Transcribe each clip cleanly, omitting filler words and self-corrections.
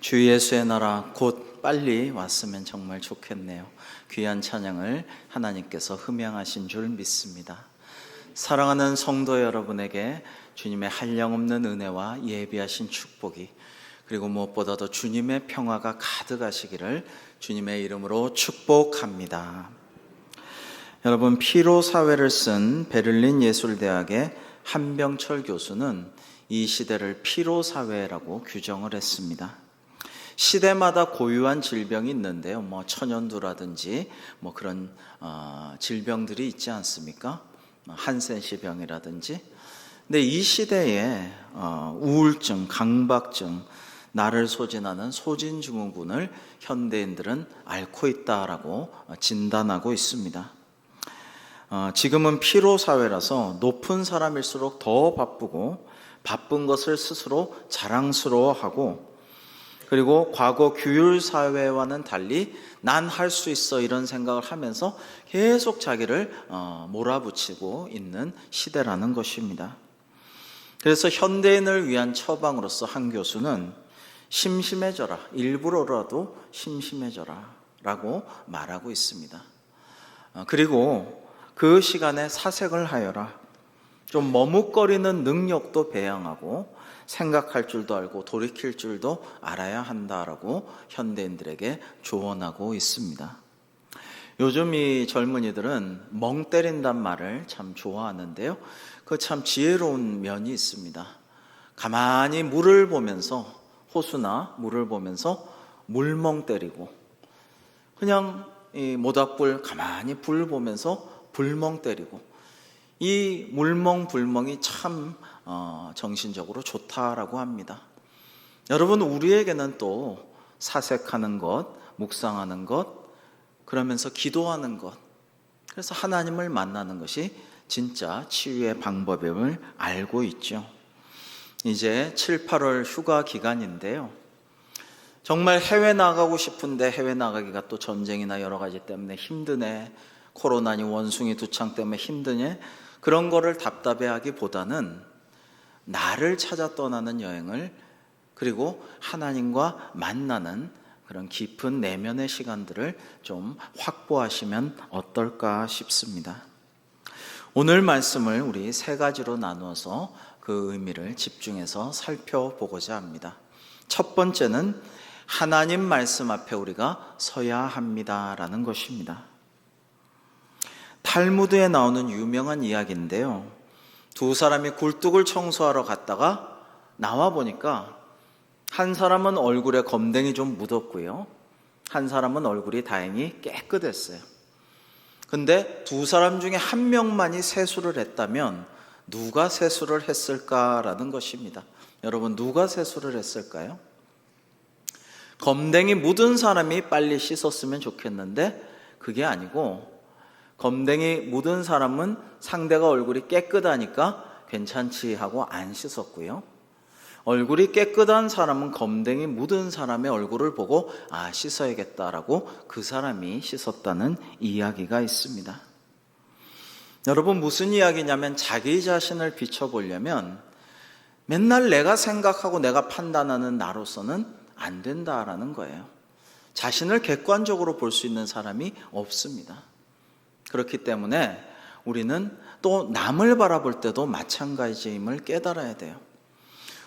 주 예수의 나라 곧 빨리 왔으면 정말 좋겠네요. 귀한 찬양을 하나님께서 흠양하신 줄 믿습니다. 사랑하는 성도 여러분에게 주님의 한량없는 은혜와 예비하신 축복이, 그리고 무엇보다도 주님의 평화가 가득하시기를 주님의 이름으로 축복합니다. 여러분, 피로사회를 쓴 베를린 예술대학의 한병철 교수는 이 시대를 피로사회라고 규정을 했습니다. 시대마다 고유한 질병이 있는데요. 천연두라든지 그런 질병들이 있지 않습니까? 한센시 병이라든지. 근데 이 시대에 우울증, 강박증, 나를 소진하는 소진증후군을 현대인들은 앓고 있다라고 진단하고 있습니다. 지금은 피로사회라서 높은 사람일수록 더 바쁘고, 바쁜 것을 스스로 자랑스러워하고, 그리고 과거 규율사회와는 달리 난 할 수 있어 이런 생각을 하면서 계속 자기를 몰아붙이고 있는 시대라는 것입니다. 그래서 현대인을 위한 처방으로서 한 교수는 심심해져라, 일부러라도 심심해져라 라고 말하고 있습니다. 그리고 그 시간에 사색을 하여라. 좀 머뭇거리는 능력도 배양하고 생각할 줄도 알고 돌이킬 줄도 알아야 한다라고 현대인들에게 조언하고 있습니다. 요즘 이 젊은이들은 멍 때린단 말을 참 좋아하는데요. 그 참 지혜로운 면이 있습니다. 가만히 물을 보면서, 호수나 물을 보면서 물멍 때리고, 그냥 이 모닥불 가만히 불 보면서 불멍 때리고, 이 물멍 불멍이 참 정신적으로 좋다라고 합니다. 여러분, 우리에게는 또 사색하는 것, 묵상하는 것, 그러면서 기도하는 것, 그래서 하나님을 만나는 것이 진짜 치유의 방법임을 알고 있죠. 이제 7, 8월 휴가 기간인데요. 정말 해외 나가고 싶은데 해외 나가기가 또 전쟁이나 여러 가지 때문에 힘드네, 코로나니 원숭이 두창 때문에 힘드네, 그런 거를 답답해하기보다는 나를 찾아 떠나는 여행을, 그리고 하나님과 만나는 그런 깊은 내면의 시간들을 좀 확보하시면 어떨까 싶습니다. 오늘 말씀을 우리 세 가지로 나누어서 그 의미를 집중해서 살펴보고자 합니다. 첫 번째는 하나님 말씀 앞에 우리가 서야 합니다라는 것입니다. 탈무드에 나오는 유명한 이야기인데요. 두 사람이 굴뚝을 청소하러 갔다가 나와 보니까 한 사람은 얼굴에 검댕이 좀 묻었고요, 한 사람은 얼굴이 다행히 깨끗했어요. 근데 두 사람 중에 한 명만이 세수를 했다면 누가 세수를 했을까라는 것입니다. 여러분, 누가 세수를 했을까요? 검댕이 묻은 사람이 빨리 씻었으면 좋겠는데 그게 아니고, 검댕이 묻은 사람은 상대가 얼굴이 깨끗하니까 괜찮지 하고 안 씻었고요, 얼굴이 깨끗한 사람은 검댕이 묻은 사람의 얼굴을 보고 씻어야겠다라고 그 사람이 씻었다는 이야기가 있습니다. 여러분, 무슨 이야기냐면 자기 자신을 비춰보려면 맨날 내가 생각하고 내가 판단하는 나로서는 안 된다라는 거예요. 자신을 객관적으로 볼 수 있는 사람이 없습니다. 그렇기 때문에 우리는 또 남을 바라볼 때도 마찬가지임을 깨달아야 돼요.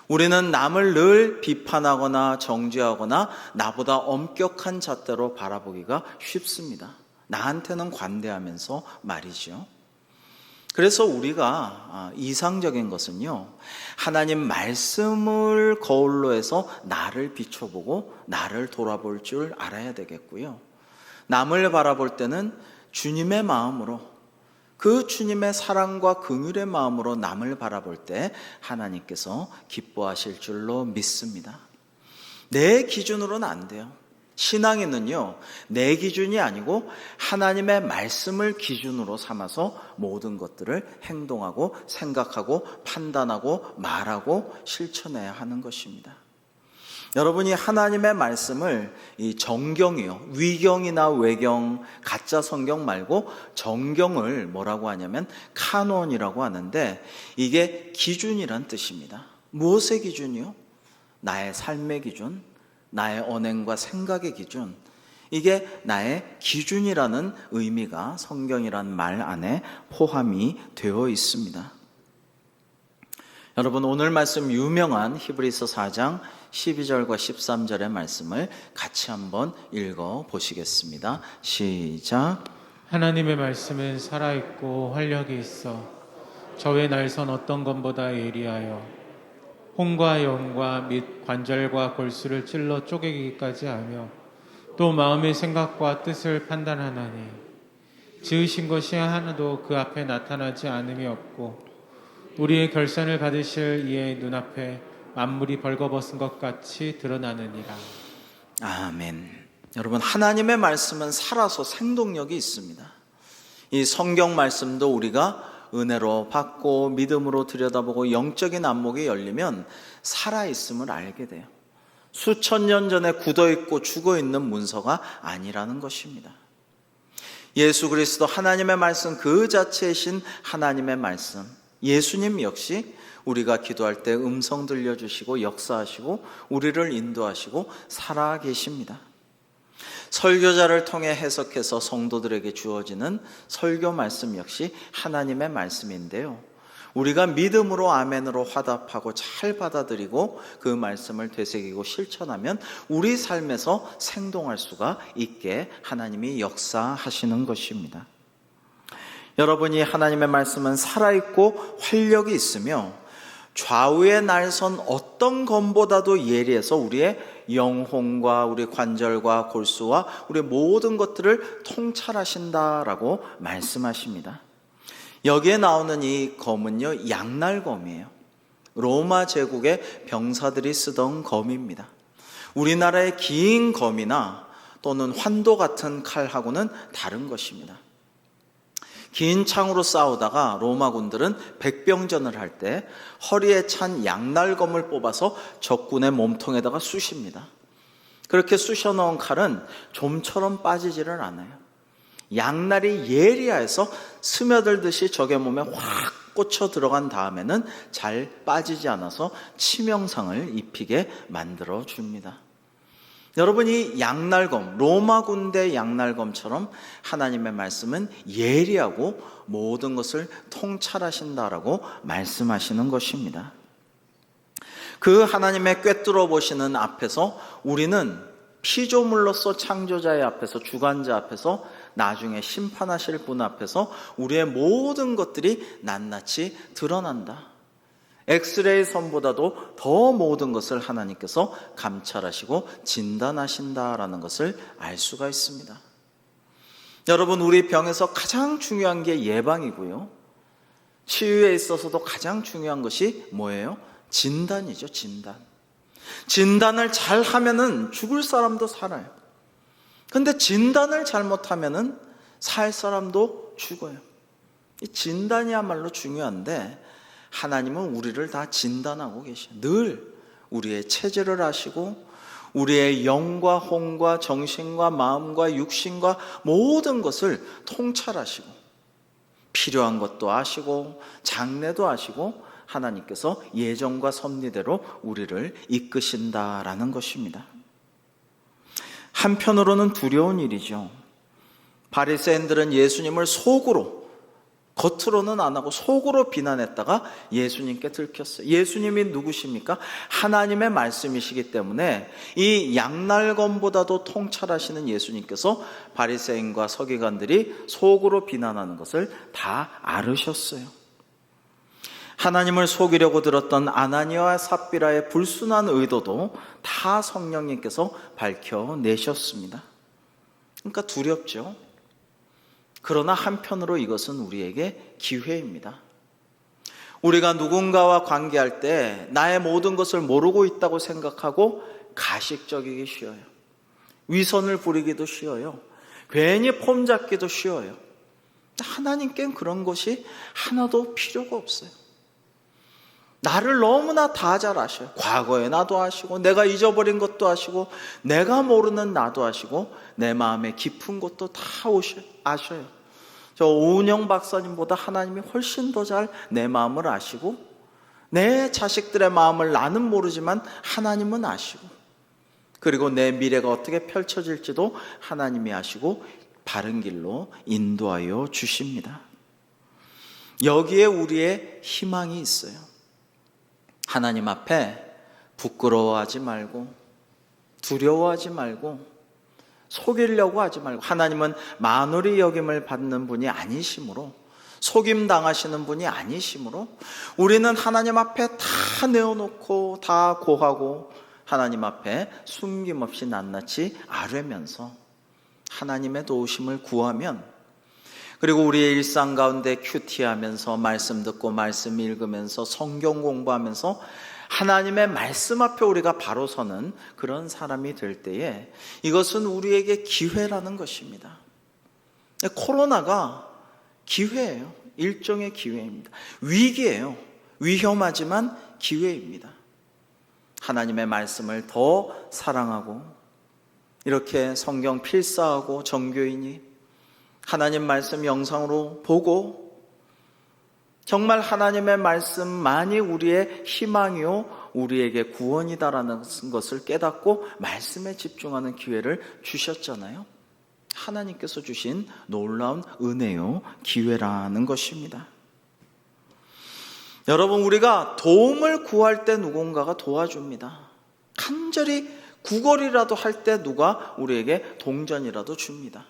우리는 남을 늘 비판하거나 정죄하거나 나보다 엄격한 잣대로 바라보기가 쉽습니다. 나한테는 관대하면서 말이죠. 그래서 우리가 이상적인 것은요, 하나님 말씀을 거울로 해서 나를 비춰보고 나를 돌아볼 줄 알아야 되겠고요, 남을 바라볼 때는 주님의 마음으로, 그 주님의 사랑과 긍휼의 마음으로 남을 바라볼 때 하나님께서 기뻐하실 줄로 믿습니다. 내 기준으로는 안 돼요. 신앙인은요, 내 기준이 아니고 하나님의 말씀을 기준으로 삼아서 모든 것들을 행동하고 생각하고 판단하고 말하고 실천해야 하는 것입니다. 여러분이 하나님의 말씀을 이 정경이요, 위경이나 외경, 가짜 성경 말고 정경을 뭐라고 하냐면 카논이라고 하는데, 이게 기준이란 뜻입니다. 무엇의 기준이요? 나의 삶의 기준, 나의 언행과 생각의 기준, 이게 나의 기준이라는 의미가 성경이란 말 안에 포함이 되어 있습니다. 여러분, 오늘 말씀 유명한 히브리서 4장 12절과 13절의 말씀을 같이 한번 읽어 보시겠습니다. 시작. 하나님의 말씀은 살아있고 활력이 있어 저의 날선 어떤 것보다 예리하여 혼과 영과 및 관절과 골수를 찔러 쪼개기까지 하며 또 마음의 생각과 뜻을 판단하나니 지으신 것이 하나도 그 앞에 나타나지 않음이 없고 우리의 결산을 받으실 이의 눈앞에 만물이 벌거벗은 것 같이 드러나느니라. 아멘. 여러분, 하나님의 말씀은 살아서 생동력이 있습니다. 이 성경 말씀도 우리가 은혜로 받고 믿음으로 들여다보고 영적인 안목이 열리면 살아있음을 알게 돼요. 수천 년 전에 굳어있고 죽어있는 문서가 아니라는 것입니다. 예수 그리스도 하나님의 말씀 그 자체이신 하나님의 말씀, 예수님 역시 우리가 기도할 때 음성 들려주시고 역사하시고 우리를 인도하시고 살아계십니다. 설교자를 통해 해석해서 성도들에게 주어지는 설교 말씀 역시 하나님의 말씀인데요, 우리가 믿음으로 아멘으로 화답하고 잘 받아들이고 그 말씀을 되새기고 실천하면 우리 삶에서 생동할 수가 있게 하나님이 역사하시는 것입니다. 여러분이 하나님의 말씀은 살아있고 활력이 있으며 좌우에 날선 어떤 검보다도 예리해서 우리의 영혼과 우리 관절과 골수와 우리 모든 것들을 통찰하신다라고 말씀하십니다. 여기에 나오는 이 검은요, 양날검이에요. 로마 제국의 병사들이 쓰던 검입니다. 우리나라의 긴 검이나 또는 환도 같은 칼하고는 다른 것입니다. 긴 창으로 싸우다가 로마군들은 백병전을 할 때 허리에 찬 양날검을 뽑아서 적군의 몸통에다가 쑤십니다. 그렇게 쑤셔 넣은 칼은 좀처럼 빠지지를 않아요. 양날이 예리해서 스며들듯이 적의 몸에 확 꽂혀 들어간 다음에는 잘 빠지지 않아서 치명상을 입히게 만들어 줍니다. 여러분, 이 양날검, 로마 군대 양날검처럼 하나님의 말씀은 예리하고 모든 것을 통찰하신다라고 말씀하시는 것입니다. 그 하나님의 꿰뚫어 보시는 앞에서 우리는 피조물로서 창조자의 앞에서, 주관자 앞에서, 나중에 심판하실 분 앞에서 우리의 모든 것들이 낱낱이 드러난다. 엑스레이 선보다도 더 모든 것을 하나님께서 감찰하시고 진단하신다라는 것을 알 수가 있습니다. 여러분, 우리 병에서 가장 중요한 게 예방이고요, 치유에 있어서도 가장 중요한 것이 뭐예요? 진단이죠. 진단을 잘 하면은 죽을 사람도 살아요. 근데 진단을 잘못하면은 살 사람도 죽어요. 이 진단이야말로 중요한데 하나님은 우리를 다 진단하고 계셔요. 늘 우리의 체질을 아시고 우리의 영과 혼과 정신과 마음과 육신과 모든 것을 통찰하시고 필요한 것도 아시고 장래도 아시고 하나님께서 예정과 섭리대로 우리를 이끄신다라는 것입니다. 한편으로는 두려운 일이죠. 바리새인들은 예수님을 속으로, 겉으로는 안 하고 속으로 비난했다가 예수님께 들켰어요. 예수님이 누구십니까? 하나님의 말씀이시기 때문에 이 양날검보다도 통찰하시는 예수님께서 바리새인과 서기관들이 속으로 비난하는 것을 다 알으셨어요. 하나님을 속이려고 들었던 아나니아와 삽비라의 불순한 의도도 다 성령님께서 밝혀내셨습니다. 그러니까 두렵죠. 그러나 한편으로 이것은 우리에게 기회입니다. 우리가 누군가와 관계할 때 나의 모든 것을 모르고 있다고 생각하고 가식적이기 쉬워요. 위선을 부리기도 쉬워요. 괜히 폼 잡기도 쉬워요. 하나님께는 그런 것이 하나도 필요가 없어요. 나를 너무나 다 잘 아셔요. 과거의 나도 아시고 내가 잊어버린 것도 아시고 내가 모르는 나도 아시고 내 마음의 깊은 것도 다 아셔요. 저 오은영 박사님보다 하나님이 훨씬 더 잘 내 마음을 아시고 내 자식들의 마음을 나는 모르지만 하나님은 아시고 그리고 내 미래가 어떻게 펼쳐질지도 하나님이 아시고 바른 길로 인도하여 주십니다. 여기에 우리의 희망이 있어요. 하나님 앞에 부끄러워하지 말고 두려워하지 말고 속이려고 하지 말고, 하나님은 만홀히 여김을 받는 분이 아니시므로, 속임 당하시는 분이 아니시므로 우리는 하나님 앞에 다 내어놓고 다 고하고 하나님 앞에 숨김없이 낱낱이 아뢰면서 하나님의 도우심을 구하면, 그리고 우리의 일상 가운데 큐티하면서 말씀 듣고 말씀 읽으면서 성경 공부하면서 하나님의 말씀 앞에 우리가 바로 서는 그런 사람이 될 때에 이것은 우리에게 기회라는 것입니다. 코로나가 기회예요. 일종의 기회입니다. 위기예요. 위험하지만 기회입니다. 하나님의 말씀을 더 사랑하고 이렇게 성경 필사하고 정교인이 하나님 말씀 영상으로 보고 정말 하나님의 말씀만이 우리의 희망이요 우리에게 구원이다라는 것을 깨닫고 말씀에 집중하는 기회를 주셨잖아요. 하나님께서 주신 놀라운 은혜요 기회라는 것입니다. 여러분, 우리가 도움을 구할 때 누군가가 도와줍니다. 간절히 구걸이라도 할 때 누가 우리에게 동전이라도 줍니다.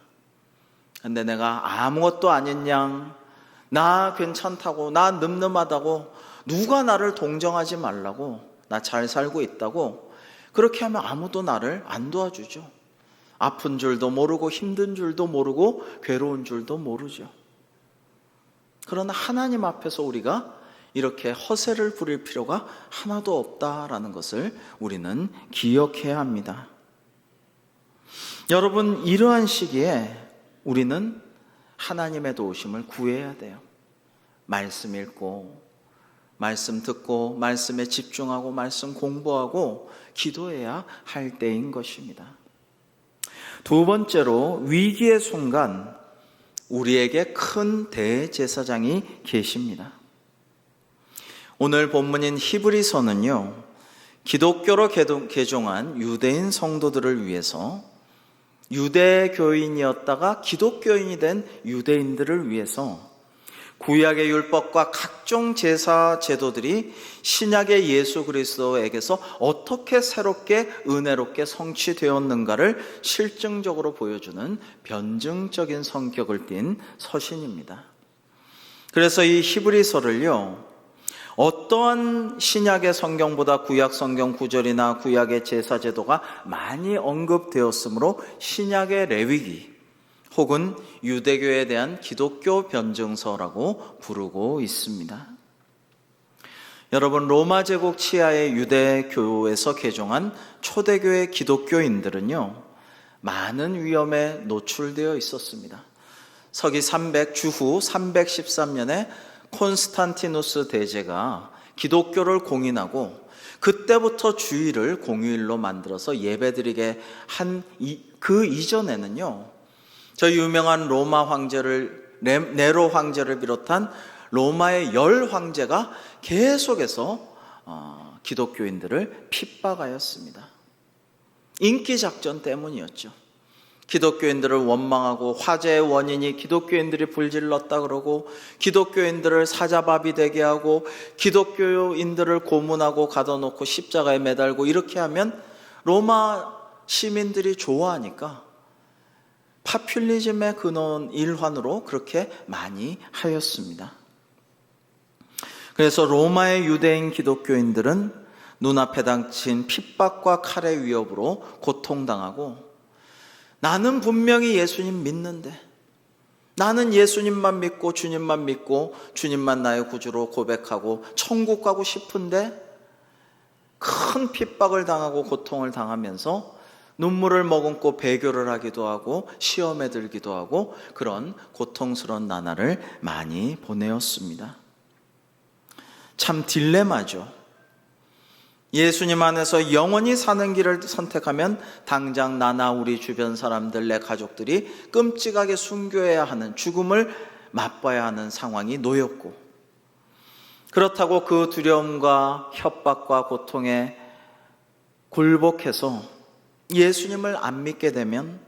근데 내가 아무것도 아닌 양, 나 괜찮다고, 나 늠름하다고, 누가 나를 동정하지 말라고, 나 잘 살고 있다고 그렇게 하면 아무도 나를 안 도와주죠. 아픈 줄도 모르고 힘든 줄도 모르고 괴로운 줄도 모르죠. 그러나 하나님 앞에서 우리가 이렇게 허세를 부릴 필요가 하나도 없다라는 것을 우리는 기억해야 합니다. 여러분, 이러한 시기에 우리는 하나님의 도우심을 구해야 돼요. 말씀 읽고 말씀 듣고 말씀에 집중하고 말씀 공부하고 기도해야 할 때인 것입니다. 두 번째로, 위기의 순간 우리에게 큰 대제사장이 계십니다. 오늘 본문인 히브리서는요, 기독교로 개종한 유대인 성도들을 위해서, 유대교인이었다가 기독교인이 된 유대인들을 위해서 구약의 율법과 각종 제사 제도들이 신약의 예수 그리스도에게서 어떻게 새롭게 은혜롭게 성취되었는가를 실증적으로 보여주는 변증적인 성격을 띤 서신입니다. 그래서 이 히브리서를요, 어떠한 신약의 성경보다 구약 성경 구절이나 구약의 제사 제도가 많이 언급되었으므로 신약의 레위기 혹은 유대교에 대한 기독교 변증서라고 부르고 있습니다. 여러분, 로마 제국 치하의 유대교에서 개종한 초대교회 기독교인들은요, 많은 위험에 노출되어 있었습니다. 서기 300 주후 313년에 콘스탄티누스 대제가 기독교를 공인하고 그때부터 주일을 공휴일로 만들어서 예배드리게 한 그 이전에는요, 저 유명한 로마 황제를, 네로 황제를 비롯한 로마의 10황제가 계속해서 기독교인들을 핍박하였습니다. 인기작전 때문이었죠. 기독교인들을 원망하고 화재의 원인이 기독교인들이 불질렀다 그러고, 기독교인들을 사자밥이 되게 하고, 기독교인들을 고문하고 가둬놓고 십자가에 매달고, 이렇게 하면 로마 시민들이 좋아하니까 파퓰리즘의 근원 일환으로 그렇게 많이 하였습니다. 그래서 로마의 유대인 기독교인들은 눈앞에 닥친 핍박과 칼의 위협으로 고통당하고, 나는 분명히 예수님 믿는데, 나는 예수님만 믿고 주님만 믿고 주님만 나의 구주로 고백하고 천국 가고 싶은데 큰 핍박을 당하고 고통을 당하면서 눈물을 머금고 배교를 하기도 하고 시험에 들기도 하고 그런 고통스러운 나날을 많이 보내었습니다. 참 딜레마죠. 예수님 안에서 영원히 사는 길을 선택하면 당장 나나 우리 주변 사람들, 내 가족들이 끔찍하게 순교해야 하는, 죽음을 맛봐야 하는 상황이 놓였고, 그렇다고 그 두려움과 협박과 고통에 굴복해서 예수님을 안 믿게 되면,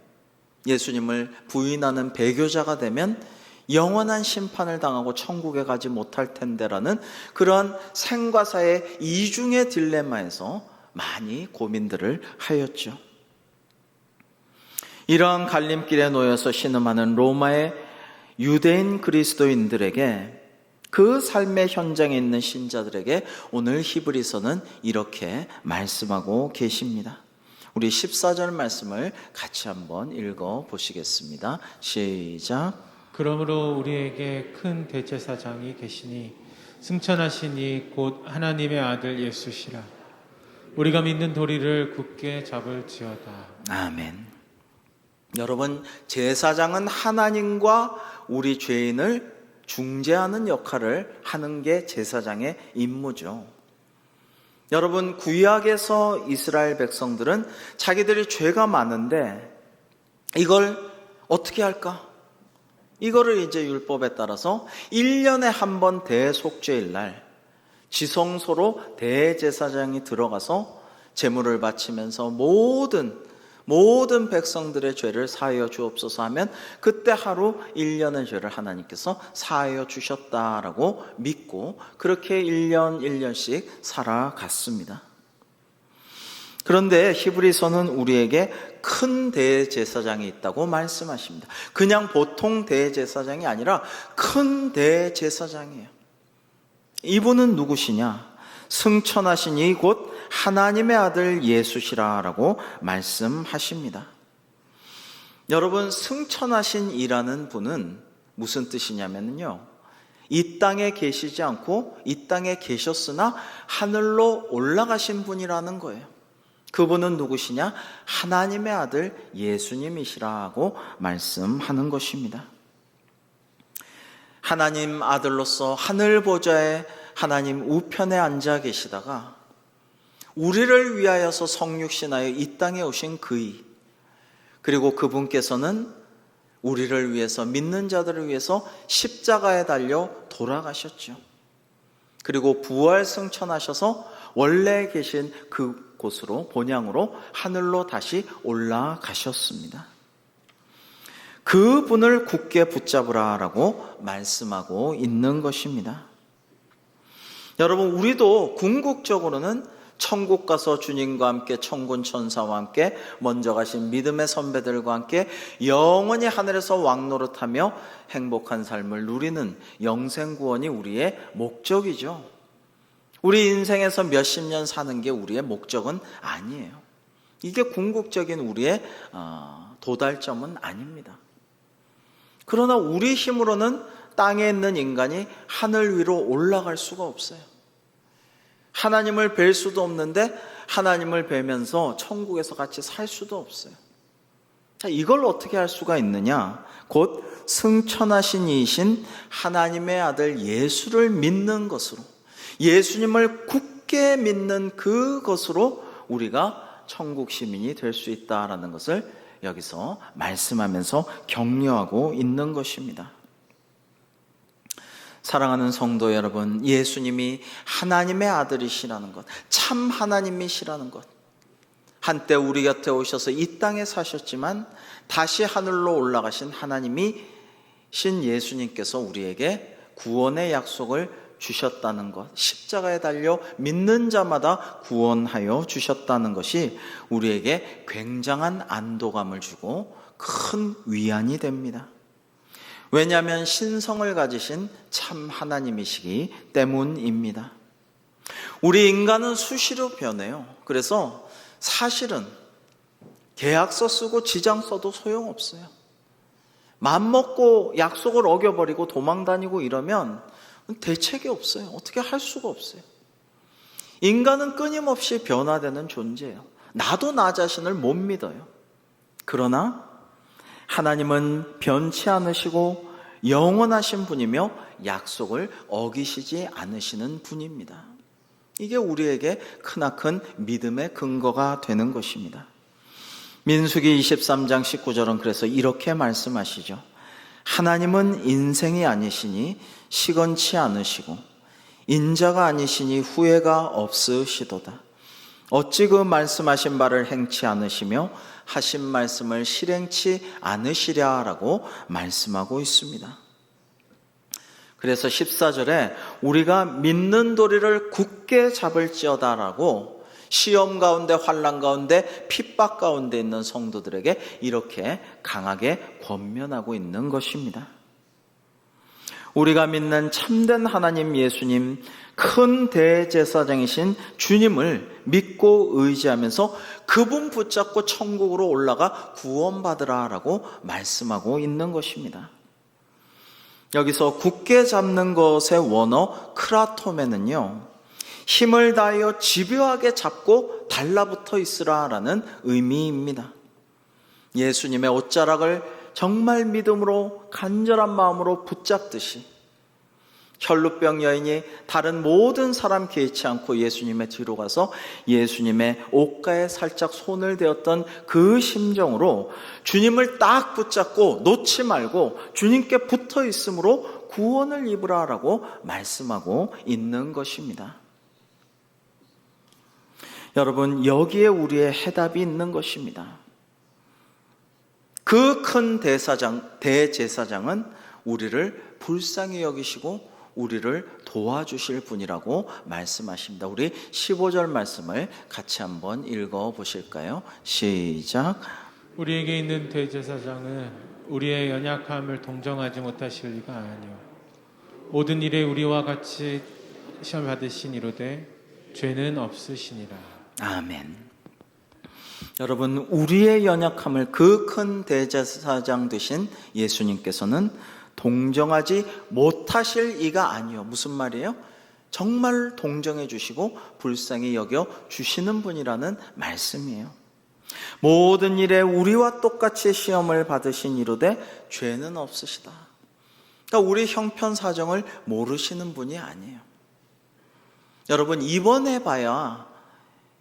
예수님을 부인하는 배교자가 되면 영원한 심판을 당하고 천국에 가지 못할 텐데라는 그러한 생과 사의 이중의 딜레마에서 많이 고민들을 하였죠. 이러한 갈림길에 놓여서 신음하는 로마의 유대인 그리스도인들에게, 그 삶의 현장에 있는 신자들에게 오늘 히브리서는 이렇게 말씀하고 계십니다. 우리 14절 말씀을 같이 한번 읽어 보시겠습니다. 시작. 그러므로 우리에게 큰 대제사장이 계시니 승천하시니 곧 하나님의 아들 예수시라. 우리가 믿는 도리를 굳게 잡을지어다. 아멘. 여러분, 제사장은 하나님과 우리 죄인을 중재하는 역할을 하는 게 제사장의 임무죠. 여러분, 구약에서 이스라엘 백성들은 자기들이 죄가 많은데 이걸 어떻게 할까? 이거를 이제 율법에 따라서 1년에 한 번 대속죄일 날 지성소로 대제사장이 들어가서 제물을 바치면서 모든 백성들의 죄를 사하여 주옵소서 하면 그때 하루 1년의 죄를 하나님께서 사하여 주셨다라고 믿고 그렇게 1년씩 살아갔습니다. 그런데 히브리서는 우리에게 큰 대제사장이 있다고 말씀하십니다. 그냥 보통 대제사장이 아니라 큰 대제사장이에요. 이분은 누구시냐? 승천하시니 곧 하나님의 아들 예수시라라고 말씀하십니다. 여러분, 승천하신 이라는 분은 무슨 뜻이냐면요, 이 땅에 계시지 않고 이 땅에 계셨으나 하늘로 올라가신 분이라는 거예요. 그분은 누구시냐? 하나님의 아들 예수님이시라고 말씀하는 것입니다. 하나님 아들로서 하늘 보좌에 하나님 우편에 앉아 계시다가 우리를 위하여서 성육신하여 이 땅에 오신 그이, 그리고 그분께서는 우리를 위해서, 믿는 자들을 위해서 십자가에 달려 돌아가셨죠. 그리고 부활 승천하셔서 원래 계신 그곳으로, 본향으로 하늘로 다시 올라가셨습니다. 그분을 굳게 붙잡으라라고 말씀하고 있는 것입니다. 여러분, 우리도 궁극적으로는 천국 가서 주님과 함께 천군 천사와 함께 먼저 가신 믿음의 선배들과 함께 영원히 하늘에서 왕노릇하며 행복한 삶을 누리는 영생구원이 우리의 목적이죠. 우리 인생에서 몇십 년 사는 게 우리의 목적은 아니에요. 이게 궁극적인 우리의 도달점은 아닙니다. 그러나 우리 힘으로는 땅에 있는 인간이 하늘 위로 올라갈 수가 없어요. 하나님을 뵐 수도 없는데 하나님을 뵈면서 천국에서 같이 살 수도 없어요. 자, 이걸 어떻게 할 수가 있느냐? 곧 승천하신 이이신 하나님의 아들 예수를 믿는 것으로, 예수님을 굳게 믿는 그것으로 우리가 천국 시민이 될 수 있다라는 것을 여기서 말씀하면서 격려하고 있는 것입니다. 사랑하는 성도 여러분, 예수님이 하나님의 아들이시라는 것, 참 하나님이시라는 것, 한때 우리 곁에 오셔서 이 땅에 사셨지만 다시 하늘로 올라가신 하나님이신 예수님께서 우리에게 구원의 약속을 주셨다는 것, 십자가에 달려 믿는 자마다 구원하여 주셨다는 것이 우리에게 굉장한 안도감을 주고 큰 위안이 됩니다. 왜냐하면 신성을 가지신 참 하나님이시기 때문입니다. 우리 인간은 수시로 변해요. 그래서 사실은 계약서 쓰고 지장 써도 소용없어요. 맘먹고 약속을 어겨버리고 도망다니고 이러면 대책이 없어요. 어떻게 할 수가 없어요. 인간은 끊임없이 변화되는 존재예요. 나도 나 자신을 못 믿어요. 그러나 하나님은 변치 않으시고 영원하신 분이며 약속을 어기시지 않으시는 분입니다. 이게 우리에게 크나큰 믿음의 근거가 되는 것입니다. 민수기 23장 19절은 그래서 이렇게 말씀하시죠. 하나님은 인생이 아니시니 시건치 않으시고 인자가 아니시니 후회가 없으시도다. 어찌 그 말씀하신 바를 행치 않으시며 하신 말씀을 실행치 않으시랴라고 말씀하고 있습니다. 그래서 14절에 우리가 믿는 도리를 굳게 잡을지어다라고 시험 가운데, 환난 가운데, 핍박 가운데 있는 성도들에게 이렇게 강하게 권면하고 있는 것입니다. 우리가 믿는 참된 하나님 예수님, 큰 대제사장이신 주님을 믿고 의지하면서 그분 붙잡고 천국으로 올라가 구원받으라라고 말씀하고 있는 것입니다. 여기서 굳게 잡는 것의 원어 크라토메는요, 힘을 다하여 집요하게 잡고 달라붙어 있으라라는 의미입니다. 예수님의 옷자락을 정말 믿음으로 간절한 마음으로 붙잡듯이 혈루병 여인이 다른 모든 사람 개의치 않고 예수님의 뒤로 가서 예수님의 옷가에 살짝 손을 대었던 그 심정으로 주님을 딱 붙잡고 놓지 말고 주님께 붙어 있으므로 구원을 입으라라고 말씀하고 있는 것입니다. 여러분, 여기에 우리의 해답이 있는 것입니다. 그 큰 대제사장은 우리를 불쌍히 여기시고 우리를 도와주실 분이라고 말씀하십니다. 우리 15절 말씀을 같이 한번 읽어보실까요? 시작. 우리에게 있는 대제사장은 우리의 연약함을 동정하지 못하실 리가 아니요 모든 일에 우리와 같이 시험 받으신 이로되 죄는 없으시니라. 아멘. 여러분, 우리의 연약함을 그 큰 대제사장 되신 예수님께서는 동정하지 못하실 이가 아니요. 무슨 말이에요? 정말 동정해 주시고 불쌍히 여겨 주시는 분이라는 말씀이에요. 모든 일에 우리와 똑같이 시험을 받으신 이로되 죄는 없으시다. 그러니까 우리 형편 사정을 모르시는 분이 아니에요. 여러분, 입원해 봐야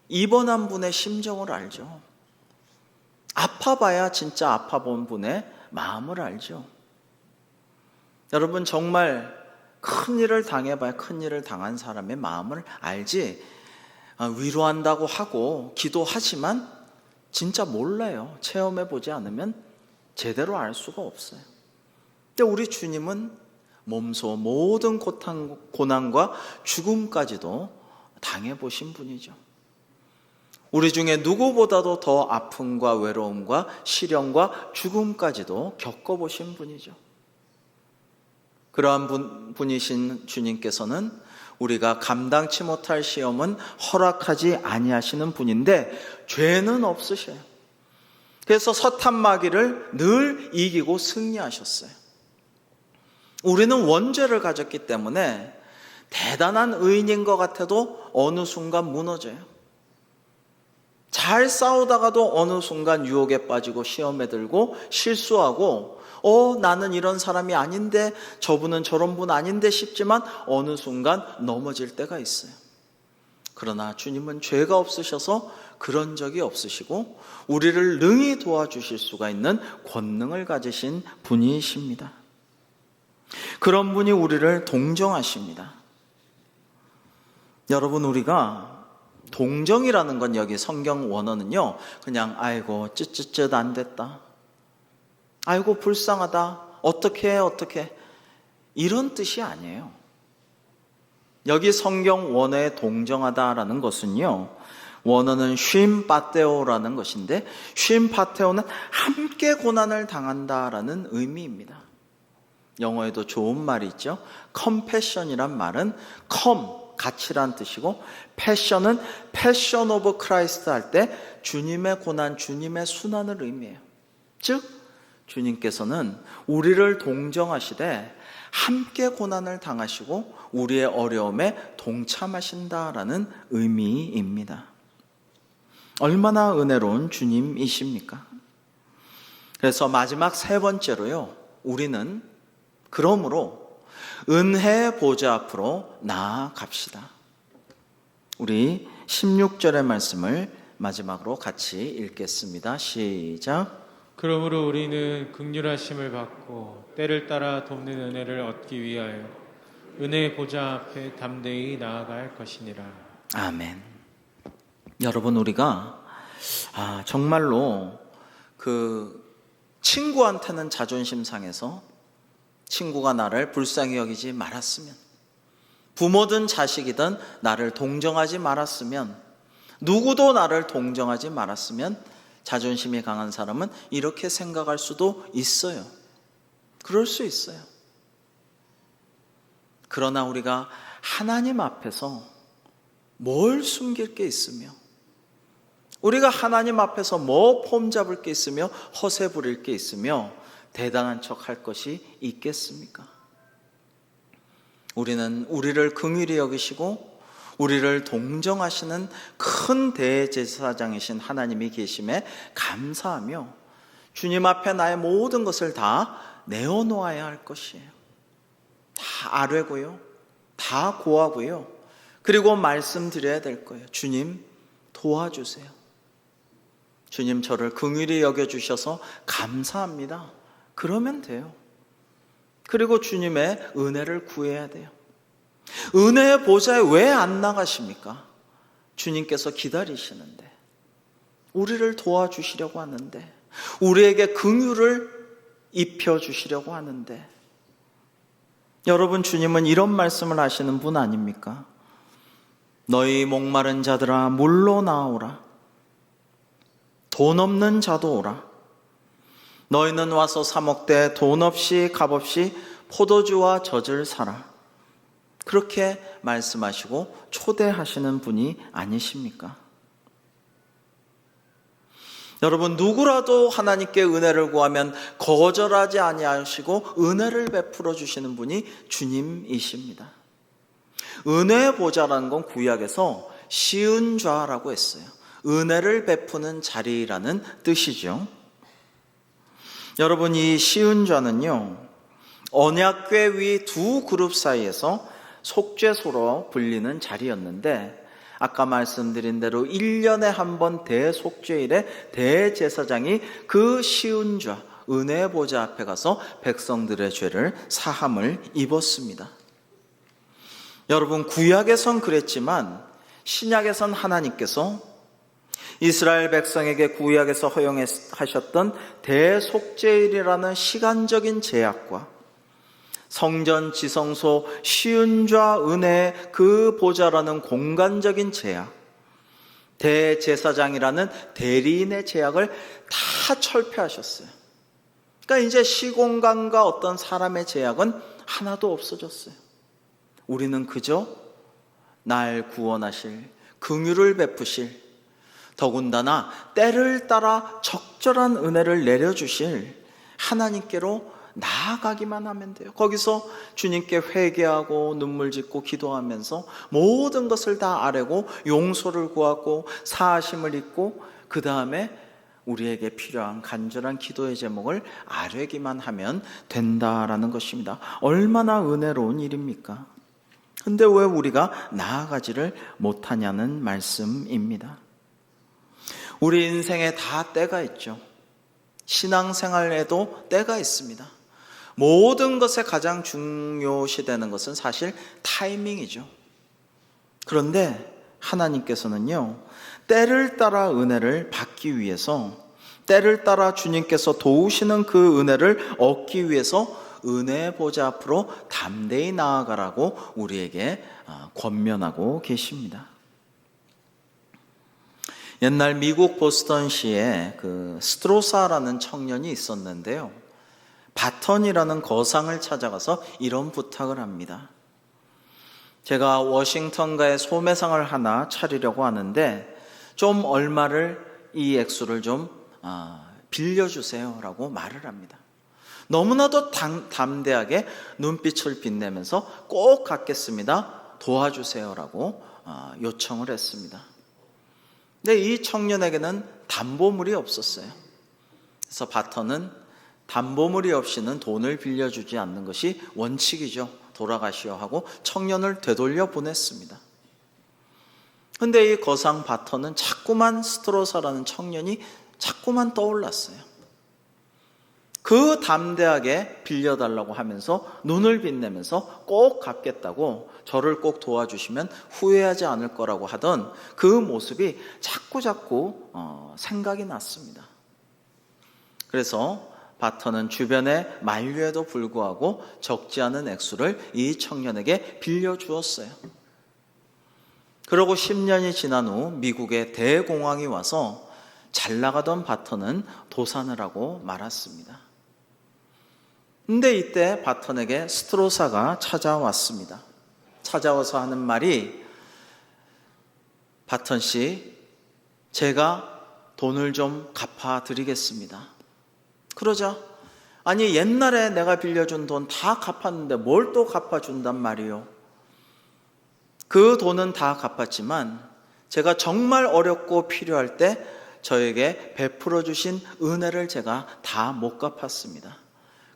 입원한 분의 심정을 알죠. 아파봐야 진짜 아파본 분의 마음을 알죠. 여러분, 정말 큰 일을 당해봐야 큰 일을 당한 사람의 마음을 알지, 위로한다고 하고 기도하지만 진짜 몰라요. 체험해보지 않으면 제대로 알 수가 없어요. 근데 우리 주님은 몸소 모든 고난과 죽음까지도 당해보신 분이죠. 우리 중에 누구보다도 더 아픔과 외로움과 시련과 죽음까지도 겪어보신 분이죠. 그러한 분이신 주님께서는 우리가 감당치 못할 시험은 허락하지 아니하시는 분인데 죄는 없으셔요. 그래서 서탄마귀를 늘 이기고 승리하셨어요. 우리는 원죄를 가졌기 때문에 대단한 의인인 것 같아도 어느 순간 무너져요. 잘 싸우다가도 어느 순간 유혹에 빠지고 시험에 들고 실수하고 나는 이런 사람이 아닌데 저분은 저런 분 아닌데 싶지만 어느 순간 넘어질 때가 있어요. 그러나 주님은 죄가 없으셔서 그런 적이 없으시고 우리를 능히 도와주실 수가 있는 권능을 가지신 분이십니다. 그런 분이 우리를 동정하십니다. 여러분, 우리가 동정이라는 건 여기 성경 원어는요, 그냥 아이고 쯧쯧쯧 안 됐다, 아이고 불쌍하다, 어떻게 이런 뜻이 아니에요. 여기 성경 원어에 동정하다라는 것은요, 원어는 쉼파테오라는 것인데 쉼파테오는 함께 고난을 당한다라는 의미입니다. 영어에도 좋은 말이 있죠. 컴패션이란 말은 가치란 뜻이고, 패션은 패션 오브 크라이스트 할 때 주님의 고난, 주님의 순환을 의미해요. 즉 주님께서는 우리를 동정하시되 함께 고난을 당하시고 우리의 어려움에 동참하신다라는 의미입니다. 얼마나 은혜로운 주님이십니까? 그래서 마지막 세 번째로요, 우리는 그러므로 은혜의 보좌 앞으로 나아갑시다. 우리 16절의 말씀을 마지막으로 같이 읽겠습니다. 시작. 그러므로 우리는 긍휼하심을 받고 때를 따라 돕는 은혜를 얻기 위하여 은혜의 보좌 앞에 담대히 나아갈 것이니라. 아멘. 여러분, 우리가 정말로 친구한테는 자존심 상해서 친구가 나를 불쌍히 여기지 말았으면, 부모든 자식이든 나를 동정하지 말았으면, 누구도 나를 동정하지 말았으면, 자존심이 강한 사람은 이렇게 생각할 수도 있어요. 그럴 수 있어요. 그러나 우리가 하나님 앞에서 뭘 숨길 게 있으며, 우리가 하나님 앞에서 뭐 폼 잡을 게 있으며 허세 부릴 게 있으며 대단한 척 할 것이 있겠습니까? 우리는 우리를 긍휼히 여기시고 우리를 동정하시는 큰 대제사장이신 하나님이 계심에 감사하며 주님 앞에 나의 모든 것을 다 내어놓아야 할 것이에요. 다 아뢰고요, 다 고하고요, 그리고 말씀드려야 될 거예요. 주님, 도와주세요. 주님, 저를 긍휼히 여겨주셔서 감사합니다. 그러면 돼요. 그리고 주님의 은혜를 구해야 돼요. 은혜의 보좌에 왜 안 나가십니까? 주님께서 기다리시는데, 우리를 도와주시려고 하는데, 우리에게 긍휼을 입혀주시려고 하는데, 여러분, 주님은 이런 말씀을 하시는 분 아닙니까? 너희 목마른 자들아 물로 나오라. 돈 없는 자도 오라. 너희는 와서 사 먹되 돈 없이 값없이 포도주와 젖을 사라. 그렇게 말씀하시고 초대하시는 분이 아니십니까? 여러분, 누구라도 하나님께 은혜를 구하면 거절하지 아니하시고 은혜를 베풀어 주시는 분이 주님이십니다. 은혜의 보좌라는 건 구약에서 시은 좌라고 했어요. 은혜를 베푸는 자리라는 뜻이죠. 여러분, 이 시은 좌는요, 언약궤 위 두 그룹 사이에서 속죄소로 불리는 자리였는데, 아까 말씀드린 대로 1년에 한 번 대속죄일에 대제사장이 그 시은 좌, 은혜의 보좌 앞에 가서 백성들의 죄를 사함을 입었습니다. 여러분, 구약에선 그랬지만 신약에선 하나님께서 이스라엘 백성에게 구약에서 허용하셨던 대속죄일이라는 시간적인 제약과 성전 지성소 시은좌 은혜의 그 보좌라는 공간적인 제약, 대제사장이라는 대리인의 제약을 다 철폐하셨어요. 그러니까 이제 시공간과 어떤 사람의 제약은 하나도 없어졌어요. 우리는 그저 날 구원하실, 긍휼을 베푸실, 더군다나 때를 따라 적절한 은혜를 내려주실 하나님께로 나아가기만 하면 돼요. 거기서 주님께 회개하고 눈물 짓고 기도하면서 모든 것을 다 아뢰고 용서를 구하고 사하심을 입고, 그 다음에 우리에게 필요한 간절한 기도의 제목을 아뢰기만 하면 된다라는 것입니다. 얼마나 은혜로운 일입니까? 근데 왜 우리가 나아가지를 못하냐는 말씀입니다. 우리 인생에 다 때가 있죠. 신앙생활에도 때가 있습니다. 모든 것에 가장 중요시되는 것은 사실 타이밍이죠. 그런데 하나님께서는요, 때를 따라 은혜를 받기 위해서, 때를 따라 주님께서 도우시는 그 은혜를 얻기 위해서 은혜의 보좌 앞으로 담대히 나아가라고 우리에게 권면하고 계십니다. 옛날 미국 보스턴시에 그 스트로사라는 청년이 있었는데요, 바턴이라는 거상을 찾아가서 이런 부탁을 합니다. 제가 워싱턴가에 소매상을 하나 차리려고 하는데 좀 얼마를, 이 액수를 좀 빌려주세요 라고 말을 합니다. 너무나도 담대하게 눈빛을 빛내면서 꼭 갚겠습니다, 도와주세요 라고 요청을 했습니다. 근데 이 청년에게는 담보물이 없었어요. 그래서 바턴은 담보물이 없이는 돈을 빌려주지 않는 것이 원칙이죠. 돌아가시오 하고 청년을 되돌려 보냈습니다. 근데 이 거상 바턴은 자꾸만 스트로사라는 청년이 자꾸만 떠올랐어요. 그 담대하게 빌려달라고 하면서 눈을 빛내면서 꼭 갚겠다고 저를 꼭 도와주시면 후회하지 않을 거라고 하던 그 모습이 자꾸 생각이 났습니다. 그래서 바터는 주변의 만류에도 불구하고 적지 않은 액수를 이 청년에게 빌려주었어요. 그러고 10년이 지난 후 미국의 대공황이 와서 잘 나가던 바터는 도산을 하고 말았습니다. 근데 이때 바턴에게 스트로사가 찾아왔습니다. 찾아와서 하는 말이, 바턴 씨, 제가 돈을 좀 갚아드리겠습니다. 그러자, 아니 옛날에 내가 빌려준 돈 다 갚았는데 뭘 또 갚아준단 말이요? 그 돈은 다 갚았지만 제가 정말 어렵고 필요할 때 저에게 베풀어 주신 은혜를 제가 다 못 갚았습니다.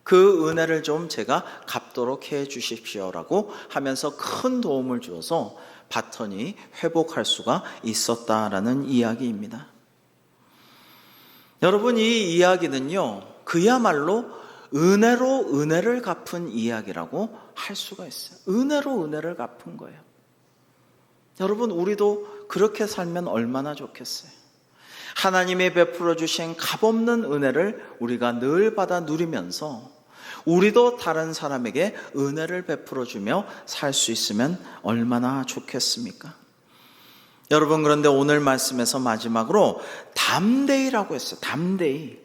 그 은혜를 좀 제가 갚도록 해 주십시오라고 하면서 큰 도움을 주어서 바턴이 회복할 수가 있었다라는 이야기입니다. 여러분, 이 이야기는요, 그야말로 은혜로 은혜를 갚은 이야기라고 할 수가 있어요. 은혜로 은혜를 갚은 거예요. 여러분, 우리도 그렇게 살면 얼마나 좋겠어요. 하나님이 베풀어 주신 값없는 은혜를 우리가 늘 받아 누리면서 우리도 다른 사람에게 은혜를 베풀어 주며 살 수 있으면 얼마나 좋겠습니까? 여러분, 그런데 오늘 말씀에서 마지막으로 담대히라고 했어요. 담대히.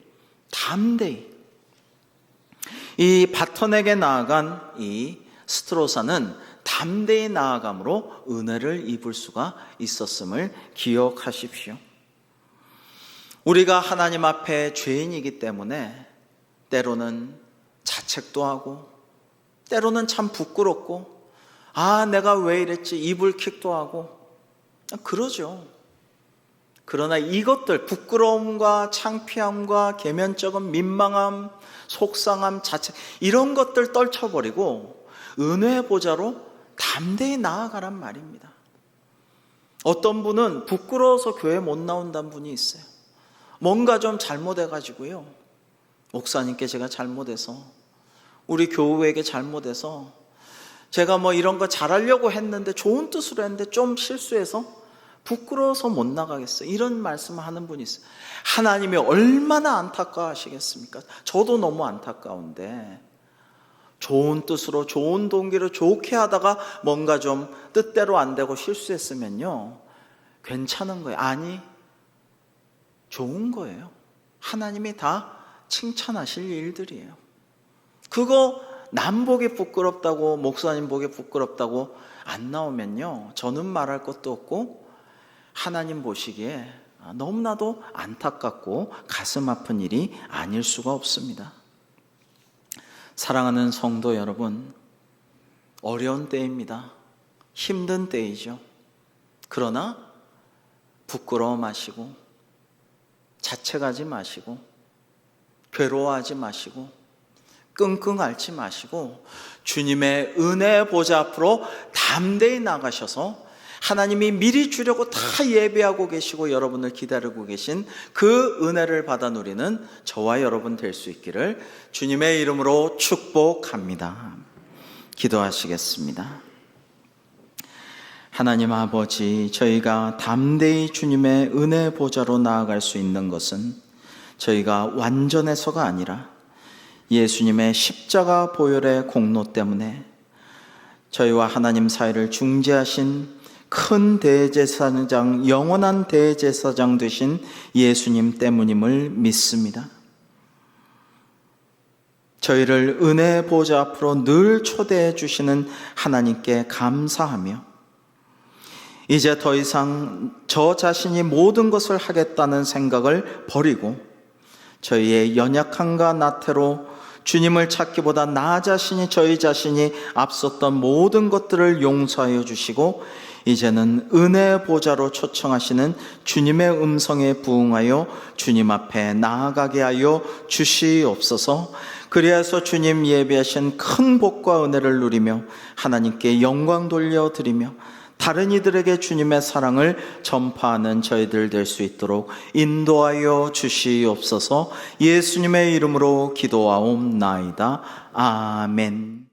이 바턴에게 나아간 이 스트로사는 담대히 나아감으로 은혜를 입을 수가 있었음을 기억하십시오. 우리가 하나님 앞에 죄인이기 때문에 때로는 자책도 하고, 때로는 참 부끄럽고, 내가 왜 이랬지, 이불킥도 하고 그러죠. 그러나 이것들, 부끄러움과 창피함과 계면적인 민망함, 속상함, 자책, 이런 것들 떨쳐버리고 은혜의 보좌로 담대히 나아가란 말입니다. 어떤 분은 부끄러워서 교회 못 나온다는 분이 있어요. 뭔가 좀 잘못해가지고요, 목사님께 제가 잘못해서, 우리 교우에게 잘못해서, 제가 뭐 이런 거 잘하려고 했는데, 좋은 뜻으로 했는데 좀 실수해서 부끄러워서 못 나가겠어요, 이런 말씀을 하는 분이 있어요. 하나님이 얼마나 안타까워하시겠습니까? 저도 너무 안타까운데, 좋은 뜻으로 좋은 동기로 좋게 하다가 뭔가 좀 뜻대로 안 되고 실수했으면요, 괜찮은 거예요. 아니, 좋은 거예요. 하나님이 다 칭찬하실 일들이에요. 그거 남 보기 부끄럽다고, 목사님 보기 부끄럽다고 안 나오면요, 저는 말할 것도 없고 하나님 보시기에 너무나도 안타깝고 가슴 아픈 일이 아닐 수가 없습니다. 사랑하는 성도 여러분, 어려운 때입니다. 힘든 때이죠. 그러나 부끄러워 마시고, 자책하지 마시고, 괴로워하지 마시고, 끙끙 앓지 마시고, 주님의 은혜의 보좌 앞으로 담대히 나가셔서 하나님이 미리 주려고 다 예배하고 계시고 여러분을 기다리고 계신 그 은혜를 받아 누리는 저와 여러분 될 수 있기를 주님의 이름으로 축복합니다. 기도하시겠습니다. 하나님 아버지, 저희가 담대히 주님의 은혜 보좌로 나아갈 수 있는 것은 저희가 완전해서가 아니라 예수님의 십자가 보혈의 공로 때문에 저희와 하나님 사이를 중재하신 큰 대제사장, 영원한 대제사장 되신 예수님 때문임을 믿습니다. 저희를 은혜의 보좌 앞으로 늘 초대해 주시는 하나님께 감사하며, 이제 더 이상 저 자신이 모든 것을 하겠다는 생각을 버리고 저희의 연약함과 나태로 주님을 찾기보다 나 자신이, 저희 자신이 앞섰던 모든 것들을 용서하여 주시고 이제는 은혜의 보좌로 초청하시는 주님의 음성에 부응하여 주님 앞에 나아가게 하여 주시옵소서. 그리하여서 주님 예비하신 큰 복과 은혜를 누리며 하나님께 영광 돌려드리며 다른 이들에게 주님의 사랑을 전파하는 저희들 될 수 있도록 인도하여 주시옵소서. 예수님의 이름으로 기도하옵나이다. 아멘.